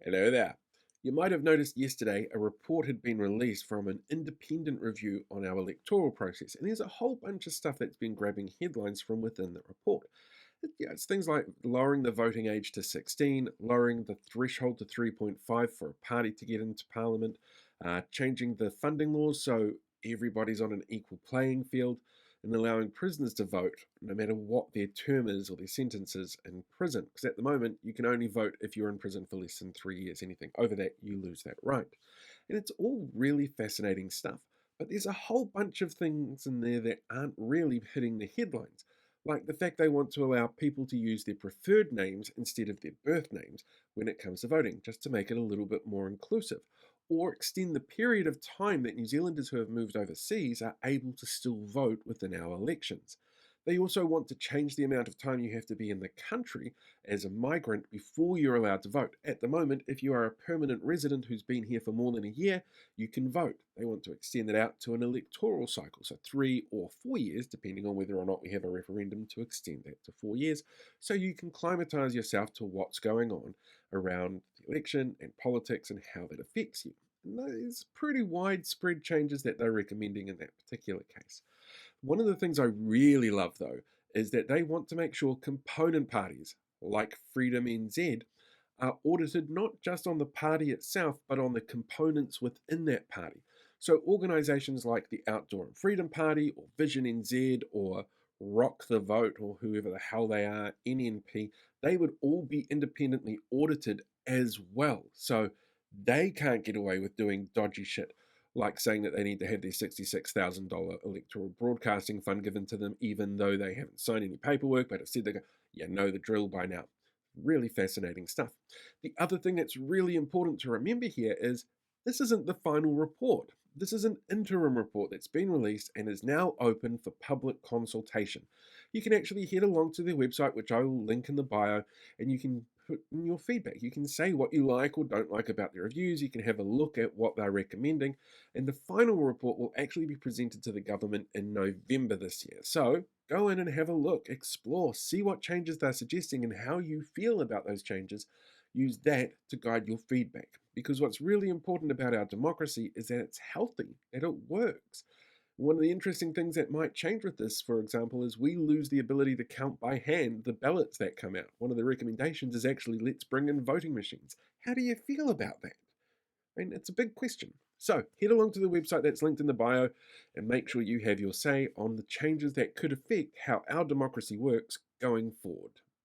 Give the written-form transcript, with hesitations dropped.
Hello there. You might have noticed yesterday a report had been released from an independent review on our electoral process, and there's a whole bunch of stuff that's been grabbing headlines from within the report. It's things like lowering the voting age to 16, lowering the threshold to 3.5 for a party to get into parliament, changing the funding laws so everybody's on an equal playing field, and allowing prisoners to vote no matter what their term is or their sentence is in prison. Because at the moment, you can only vote if you're in prison for less than 3 years. Anything over that, you lose that right. And it's all really fascinating stuff. But there's a whole bunch of things in there that aren't really hitting the headlines, like the fact they want to allow people to use their preferred names instead of their birth names when it comes to voting, just to make it a little bit more inclusive, or extend the period of time that New Zealanders who have moved overseas are able to still vote within our elections. They also want to change the amount of time you have to be in the country as a migrant before you're allowed to vote. At the moment, if you are a permanent resident who's been here for more than a year, you can vote. They want to extend it out to an electoral cycle, so 3 or 4 years, depending on whether or not we have a referendum to extend that to 4 years, so you can climatize yourself to what's going on around the election and politics and how that affects you. And there's pretty widespread changes that they're recommending in that particular case. One of the things I really love, though, is that they want to make sure component parties like Freedom NZ are audited not just on the party itself, but on the components within that party. So organisations like the Outdoor and Freedom Party, or Vision NZ, or Rock the Vote, or whoever the hell they are, NNP, they would all be independently audited as well. So they can't get away with doing dodgy shit, like saying that they need to have their $66,000 electoral broadcasting fund given to them, even though they haven't signed any paperwork, but have said they go, yeah, know the drill by now. Really fascinating stuff. The other thing that's really important to remember here is this isn't the final report. This is an interim report that's been released and is now open for public consultation. You can actually head along to their website, which I will link in the bio, and you can put in your feedback. You can say what you like or don't like about the reviews. You can have a look at what they're recommending. And the final report will actually be presented to the government in November this year. So go in and have a look, explore, see what changes they're suggesting and how you feel about those changes. Use that to guide your feedback. Because what's really important about our democracy is that it's healthy, that it works. One of the interesting things that might change with this, for example, is we lose the ability to count by hand the ballots that come out. One of the recommendations is actually let's bring in voting machines. How do you feel about that? I mean, it's a big question. So head along to the website that's linked in the bio and make sure you have your say on the changes that could affect how our democracy works going forward.